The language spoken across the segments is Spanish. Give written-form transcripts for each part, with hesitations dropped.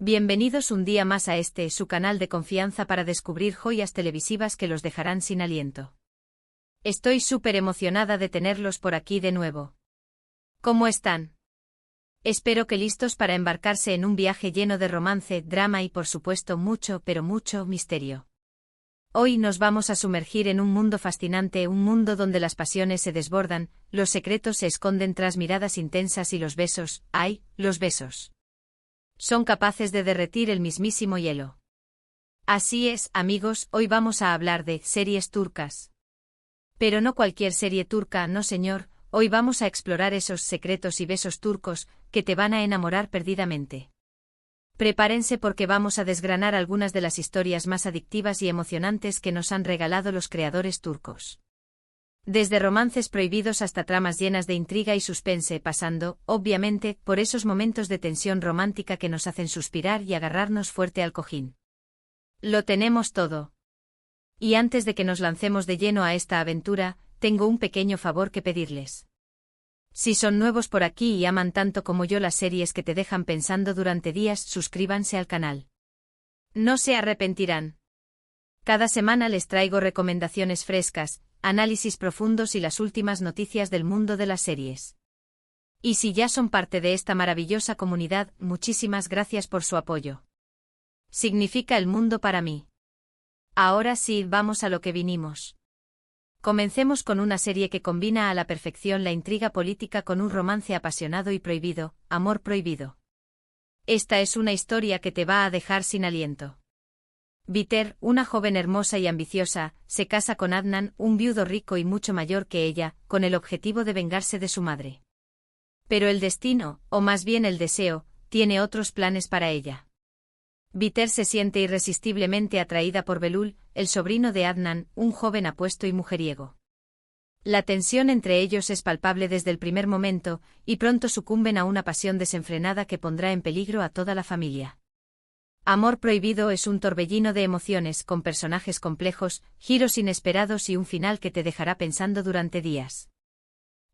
Bienvenidos un día más a su canal de confianza para descubrir joyas televisivas que los dejarán sin aliento. Estoy súper emocionada de tenerlos por aquí de nuevo. ¿Cómo están? Espero que listos para embarcarse en un viaje lleno de romance, drama y por supuesto mucho, pero mucho misterio. Hoy nos vamos a sumergir en un mundo fascinante, un mundo donde las pasiones se desbordan, los secretos se esconden tras miradas intensas y los besos, ¡ay, los besos! Son capaces de derretir el mismísimo hielo. Así es, amigos, hoy vamos a hablar de series turcas. Pero no cualquier serie turca, no señor, hoy vamos a explorar esos secretos y besos turcos que te van a enamorar perdidamente. Prepárense porque vamos a desgranar algunas de las historias más adictivas y emocionantes que nos han regalado los creadores turcos. Desde romances prohibidos hasta tramas llenas de intriga y suspense, pasando, obviamente, por esos momentos de tensión romántica que nos hacen suspirar y agarrarnos fuerte al cojín. Lo tenemos todo. Y antes de que nos lancemos de lleno a esta aventura, tengo un pequeño favor que pedirles. Si son nuevos por aquí y aman tanto como yo las series que te dejan pensando durante días, suscríbanse al canal. No se arrepentirán. Cada semana les traigo recomendaciones frescas, análisis profundos y las últimas noticias del mundo de las series. Y si ya son parte de esta maravillosa comunidad, muchísimas gracias por su apoyo. Significa el mundo para mí. Ahora sí, vamos a lo que vinimos. Comencemos con una serie que combina a la perfección la intriga política con un romance apasionado y prohibido, Amor prohibido. Esta es una historia que te va a dejar sin aliento. Bihter, una joven hermosa y ambiciosa, se casa con Adnan, un viudo rico y mucho mayor que ella, con el objetivo de vengarse de su madre. Pero el destino, o más bien el deseo, tiene otros planes para ella. Bihter se siente irresistiblemente atraída por Belul, el sobrino de Adnan, un joven apuesto y mujeriego. La tensión entre ellos es palpable desde el primer momento, y pronto sucumben a una pasión desenfrenada que pondrá en peligro a toda la familia. Amor prohibido es un torbellino de emociones con personajes complejos, giros inesperados y un final que te dejará pensando durante días.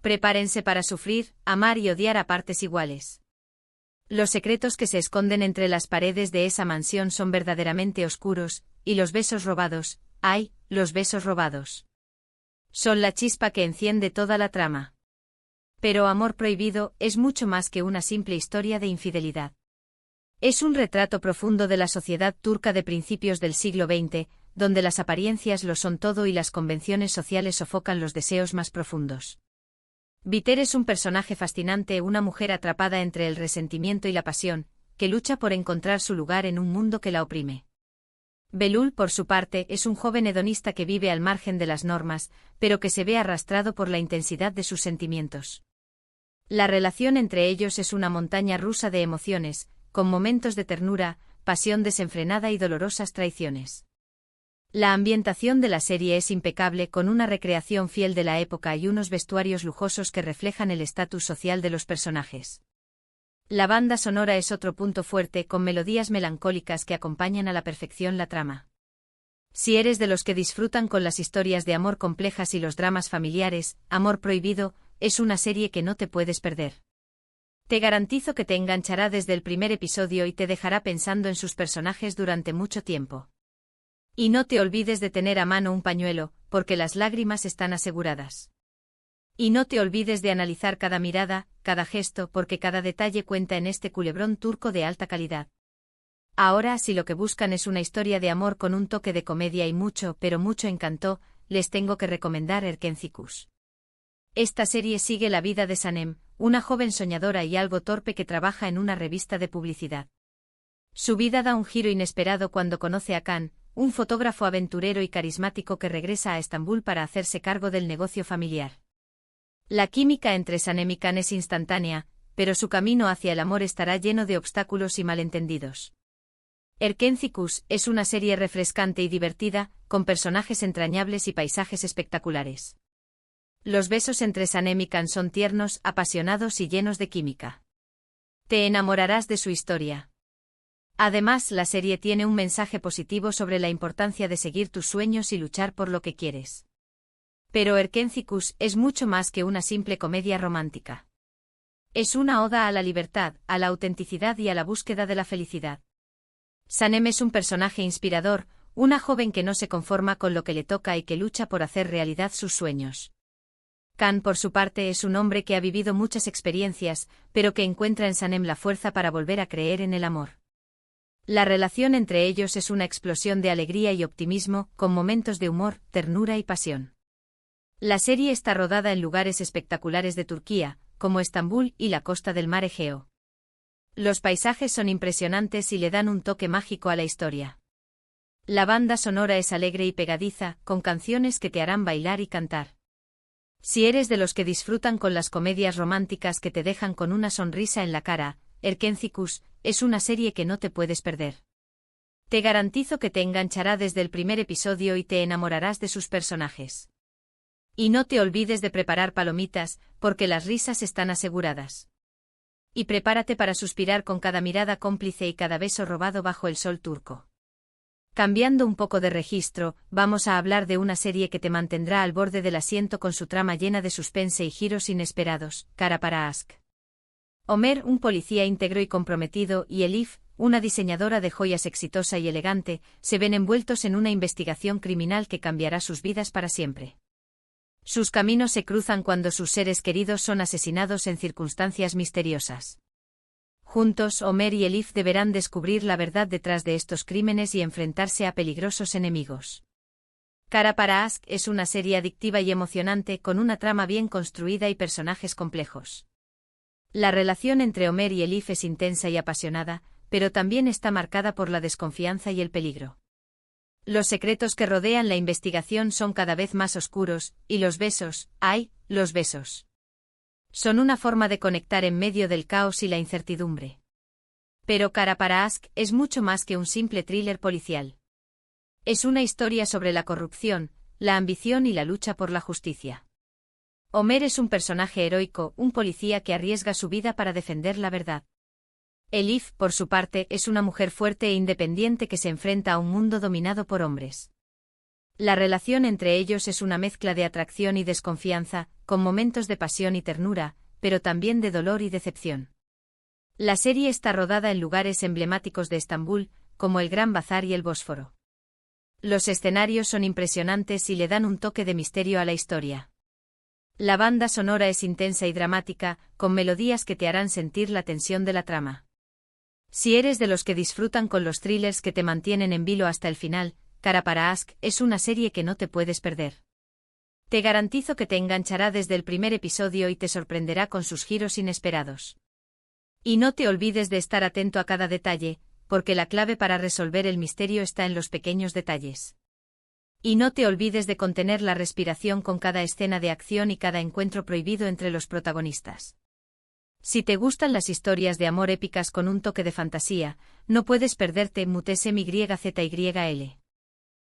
Prepárense para sufrir, amar y odiar a partes iguales. Los secretos que se esconden entre las paredes de esa mansión son verdaderamente oscuros, y los besos robados, ¡ay, los besos robados! Son la chispa que enciende toda la trama. Pero Amor prohibido es mucho más que una simple historia de infidelidad. Es un retrato profundo de la sociedad turca de principios del siglo XX, donde las apariencias lo son todo y las convenciones sociales sofocan los deseos más profundos. Bihter es un personaje fascinante, una mujer atrapada entre el resentimiento y la pasión, que lucha por encontrar su lugar en un mundo que la oprime. Belul, por su parte, es un joven hedonista que vive al margen de las normas, pero que se ve arrastrado por la intensidad de sus sentimientos. La relación entre ellos es una montaña rusa de emociones, con momentos de ternura, pasión desenfrenada y dolorosas traiciones. La ambientación de la serie es impecable, con una recreación fiel de la época y unos vestuarios lujosos que reflejan el estatus social de los personajes. La banda sonora es otro punto fuerte, con melodías melancólicas que acompañan a la perfección la trama. Si eres de los que disfrutan con las historias de amor complejas y los dramas familiares, Amor prohibido es una serie que no te puedes perder. Te garantizo que te enganchará desde el primer episodio y te dejará pensando en sus personajes durante mucho tiempo. Y no te olvides de tener a mano un pañuelo, porque las lágrimas están aseguradas. Y no te olvides de analizar cada mirada, cada gesto, porque cada detalle cuenta en este culebrón turco de alta calidad. Ahora, si lo que buscan es una historia de amor con un toque de comedia y mucho, pero mucho encanto, les tengo que recomendar Erkenci. Esta serie sigue la vida de Sanem, una joven soñadora y algo torpe que trabaja en una revista de publicidad. Su vida da un giro inesperado cuando conoce a Kan, un fotógrafo aventurero y carismático que regresa a Estambul para hacerse cargo del negocio familiar. La química entre Sanem y Kan es instantánea, pero su camino hacia el amor estará lleno de obstáculos y malentendidos. Erkenci es una serie refrescante y divertida, con personajes entrañables y paisajes espectaculares. Los besos entre Sanem y Kan son tiernos, apasionados y llenos de química. Te enamorarás de su historia. Además, la serie tiene un mensaje positivo sobre la importancia de seguir tus sueños y luchar por lo que quieres. Pero Erkenci es mucho más que una simple comedia romántica. Es una oda a la libertad, a la autenticidad y a la búsqueda de la felicidad. Sanem es un personaje inspirador, una joven que no se conforma con lo que le toca y que lucha por hacer realidad sus sueños. Khan, por su parte, es un hombre que ha vivido muchas experiencias, pero que encuentra en Sanem la fuerza para volver a creer en el amor. La relación entre ellos es una explosión de alegría y optimismo, con momentos de humor, ternura y pasión. La serie está rodada en lugares espectaculares de Turquía, como Estambul y la costa del mar Egeo. Los paisajes son impresionantes y le dan un toque mágico a la historia. La banda sonora es alegre y pegadiza, con canciones que te harán bailar y cantar. Si eres de los que disfrutan con las comedias románticas que te dejan con una sonrisa en la cara, Erkencikus es una serie que no te puedes perder. Te garantizo que te enganchará desde el primer episodio y te enamorarás de sus personajes. Y no te olvides de preparar palomitas, porque las risas están aseguradas. Y prepárate para suspirar con cada mirada cómplice y cada beso robado bajo el sol turco. Cambiando un poco de registro, vamos a hablar de una serie que te mantendrá al borde del asiento con su trama llena de suspense y giros inesperados, Kara para Aşk. Ömer, un policía íntegro y comprometido, y Elif, una diseñadora de joyas exitosa y elegante, se ven envueltos en una investigación criminal que cambiará sus vidas para siempre. Sus caminos se cruzan cuando sus seres queridos son asesinados en circunstancias misteriosas. Juntos, Ömer y Elif deberán descubrir la verdad detrás de estos crímenes y enfrentarse a peligrosos enemigos. Kara para Aşk es una serie adictiva y emocionante con una trama bien construida y personajes complejos. La relación entre Ömer y Elif es intensa y apasionada, pero también está marcada por la desconfianza y el peligro. Los secretos que rodean la investigación son cada vez más oscuros, y los besos, ¡ay, los besos! Son una forma de conectar en medio del caos y la incertidumbre. Pero Kara para Aşk es mucho más que un simple thriller policial. Es una historia sobre la corrupción, la ambición y la lucha por la justicia. Ömer es un personaje heroico, un policía que arriesga su vida para defender la verdad. Elif, por su parte, es una mujer fuerte e independiente que se enfrenta a un mundo dominado por hombres. La relación entre ellos es una mezcla de atracción y desconfianza, con momentos de pasión y ternura, pero también de dolor y decepción. La serie está rodada en lugares emblemáticos de Estambul, como el Gran Bazar y el Bósforo. Los escenarios son impresionantes y le dan un toque de misterio a la historia. La banda sonora es intensa y dramática, con melodías que te harán sentir la tensión de la trama. Si eres de los que disfrutan con los thrillers que te mantienen en vilo hasta el final, Kara para Aşk es una serie que no te puedes perder. Te garantizo que te enganchará desde el primer episodio y te sorprenderá con sus giros inesperados. Y no te olvides de estar atento a cada detalle, porque la clave para resolver el misterio está en los pequeños detalles. Y no te olvides de contener la respiración con cada escena de acción y cada encuentro prohibido entre los protagonistas. Si te gustan las historias de amor épicas con un toque de fantasía, no puedes perderte Muhteşem Yzyl.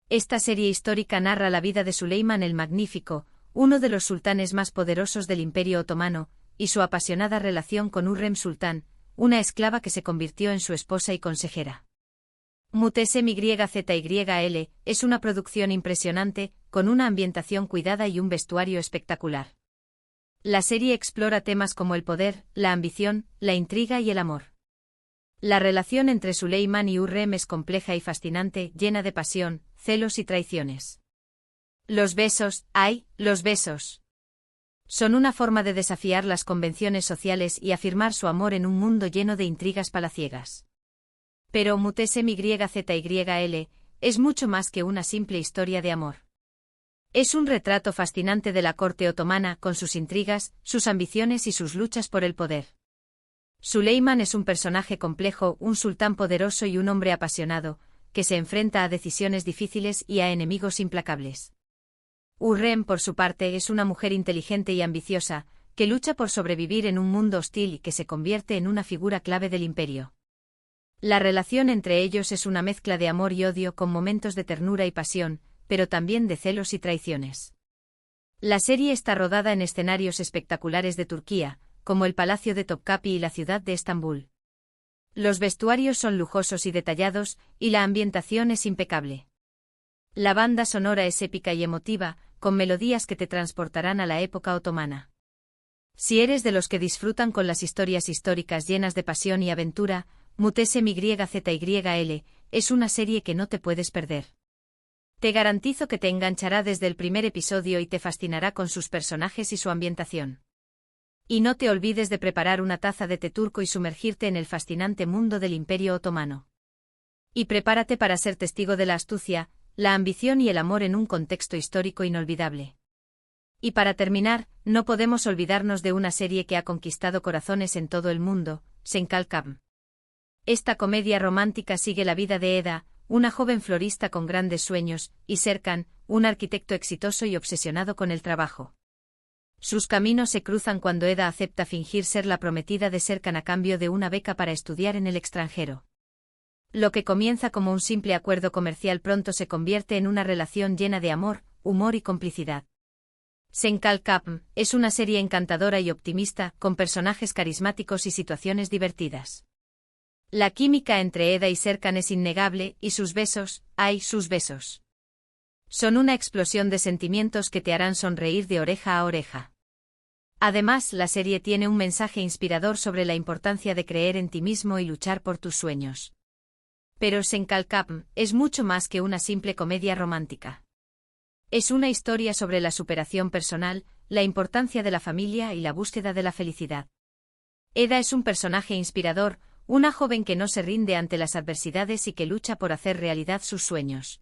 Esta serie histórica narra la vida de Süleyman el Magnífico, uno de los sultanes más poderosos del Imperio Otomano, y su apasionada relación con Hürrem Sultán, una esclava que se convirtió en su esposa y consejera. Muhteşem Yzyl es una producción impresionante, con una ambientación cuidada y un vestuario espectacular. La serie explora temas como el poder, la ambición, la intriga y el amor. La relación entre Süleyman y Hürrem es compleja y fascinante, llena de pasión, celos y traiciones. Los besos, ¡ay, los besos! Son una forma de desafiar las convenciones sociales y afirmar su amor en un mundo lleno de intrigas palaciegas. Pero Muhteşem Yzyl es mucho más que una simple historia de amor. Es un retrato fascinante de la corte otomana con sus intrigas, sus ambiciones y sus luchas por el poder. Süleyman es un personaje complejo, un sultán poderoso y un hombre apasionado, que se enfrenta a decisiones difíciles y a enemigos implacables. Hürrem, por su parte, es una mujer inteligente y ambiciosa, que lucha por sobrevivir en un mundo hostil y que se convierte en una figura clave del imperio. La relación entre ellos es una mezcla de amor y odio con momentos de ternura y pasión, pero también de celos y traiciones. La serie está rodada en escenarios espectaculares de Turquía, como el Palacio de Topkapı y la ciudad de Estambul. Los vestuarios son lujosos y detallados, y la ambientación es impecable. La banda sonora es épica y emotiva, con melodías que te transportarán a la época otomana. Si eres de los que disfrutan con las historias históricas llenas de pasión y aventura, Muhteşem Yzyl es una serie que no te puedes perder. Te garantizo que te enganchará desde el primer episodio y te fascinará con sus personajes y su ambientación. Y no te olvides de preparar una taza de té turco y sumergirte en el fascinante mundo del Imperio Otomano. Y prepárate para ser testigo de la astucia, la ambición y el amor en un contexto histórico inolvidable. Y para terminar, no podemos olvidarnos de una serie que ha conquistado corazones en todo el mundo, Senkalkam. Esta comedia romántica sigue la vida de Eda, una joven florista con grandes sueños, y Serkan, un arquitecto exitoso y obsesionado con el trabajo. Sus caminos se cruzan cuando Eda acepta fingir ser la prometida de Serkan a cambio de una beca para estudiar en el extranjero. Lo que comienza como un simple acuerdo comercial pronto se convierte en una relación llena de amor, humor y complicidad. Senkalkam es una serie encantadora y optimista, con personajes carismáticos y situaciones divertidas. La química entre Eda y Serkan es innegable, y sus besos, ¡ay, sus besos! Son una explosión de sentimientos que te harán sonreír de oreja a oreja. Además, la serie tiene un mensaje inspirador sobre la importancia de creer en ti mismo y luchar por tus sueños. Pero Senkalkam es mucho más que una simple comedia romántica. Es una historia sobre la superación personal, la importancia de la familia y la búsqueda de la felicidad. Eda es un personaje inspirador, una joven que no se rinde ante las adversidades y que lucha por hacer realidad sus sueños.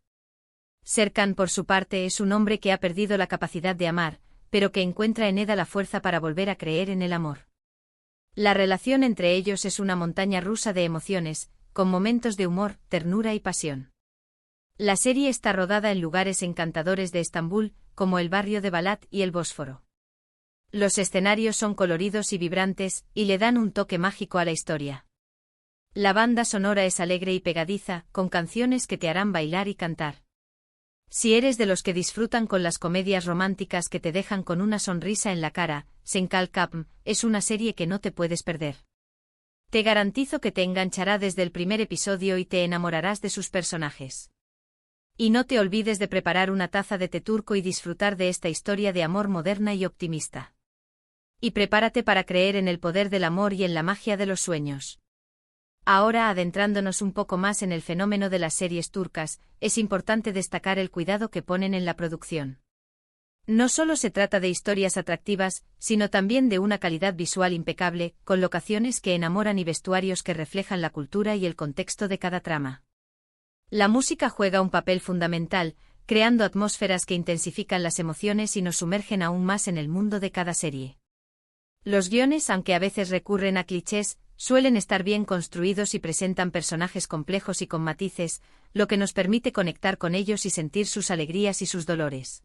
Serkan, por su parte, es un hombre que ha perdido la capacidad de amar, pero que encuentra en Eda la fuerza para volver a creer en el amor. La relación entre ellos es una montaña rusa de emociones, con momentos de humor, ternura y pasión. La serie está rodada en lugares encantadores de Estambul, como el barrio de Balat y el Bósforo. Los escenarios son coloridos y vibrantes, y le dan un toque mágico a la historia. La banda sonora es alegre y pegadiza, con canciones que te harán bailar y cantar. Si eres de los que disfrutan con las comedias románticas que te dejan con una sonrisa en la cara, Senkalkam es una serie que no te puedes perder. Te garantizo que te enganchará desde el primer episodio y te enamorarás de sus personajes. Y no te olvides de preparar una taza de té turco y disfrutar de esta historia de amor moderna y optimista. Y prepárate para creer en el poder del amor y en la magia de los sueños. Ahora, adentrándonos un poco más en el fenómeno de las series turcas, es importante destacar el cuidado que ponen en la producción. No solo se trata de historias atractivas, sino también de una calidad visual impecable, con locaciones que enamoran y vestuarios que reflejan la cultura y el contexto de cada trama. La música juega un papel fundamental, creando atmósferas que intensifican las emociones y nos sumergen aún más en el mundo de cada serie. Los guiones, aunque a veces recurren a clichés, suelen estar bien construidos y presentan personajes complejos y con matices, lo que nos permite conectar con ellos y sentir sus alegrías y sus dolores.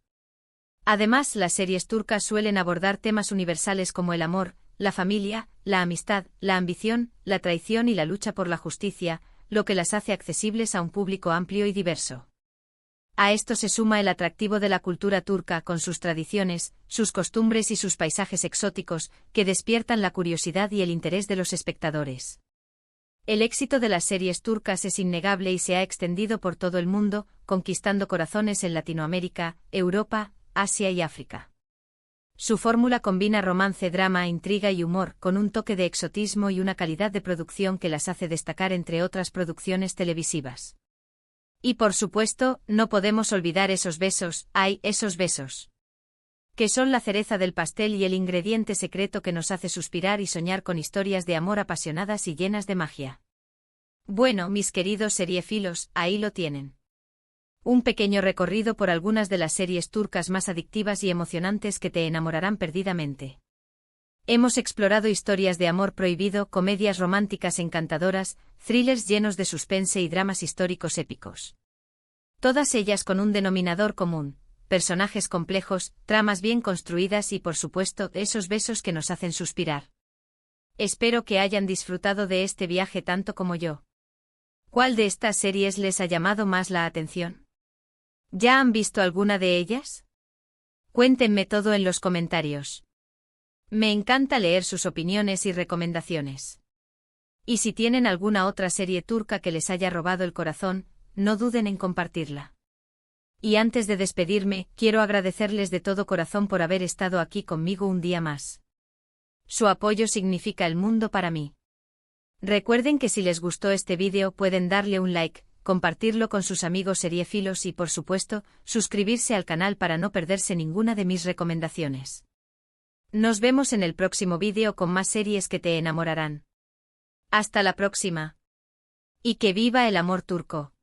Además, las series turcas suelen abordar temas universales como el amor, la familia, la amistad, la ambición, la traición y la lucha por la justicia, lo que las hace accesibles a un público amplio y diverso. A esto se suma el atractivo de la cultura turca con sus tradiciones, sus costumbres y sus paisajes exóticos, que despiertan la curiosidad y el interés de los espectadores. El éxito de las series turcas es innegable y se ha extendido por todo el mundo, conquistando corazones en Latinoamérica, Europa, Asia y África. Su fórmula combina romance, drama, intriga y humor, con un toque de exotismo y una calidad de producción que las hace destacar entre otras producciones televisivas. Y por supuesto, no podemos olvidar esos besos, ¡ay, esos besos! Que son la cereza del pastel y el ingrediente secreto que nos hace suspirar y soñar con historias de amor apasionadas y llenas de magia. Bueno, mis queridos seriefilos, ahí lo tienen. Un pequeño recorrido por algunas de las series turcas más adictivas y emocionantes que te enamorarán perdidamente. Hemos explorado historias de amor prohibido, comedias románticas encantadoras, thrillers llenos de suspense y dramas históricos épicos. Todas ellas con un denominador común: personajes complejos, tramas bien construidas y, por supuesto, esos besos que nos hacen suspirar. Espero que hayan disfrutado de este viaje tanto como yo. ¿Cuál de estas series les ha llamado más la atención? ¿Ya han visto alguna de ellas? Cuéntenme todo en los comentarios. Me encanta leer sus opiniones y recomendaciones. Y si tienen alguna otra serie turca que les haya robado el corazón, no duden en compartirla. Y antes de despedirme, quiero agradecerles de todo corazón por haber estado aquí conmigo un día más. Su apoyo significa el mundo para mí. Recuerden que si les gustó este vídeo pueden darle un like, compartirlo con sus amigos seriéfilos y, por supuesto, suscribirse al canal para no perderse ninguna de mis recomendaciones. Nos vemos en el próximo vídeo con más series que te enamorarán. Hasta la próxima. Y que viva el amor turco.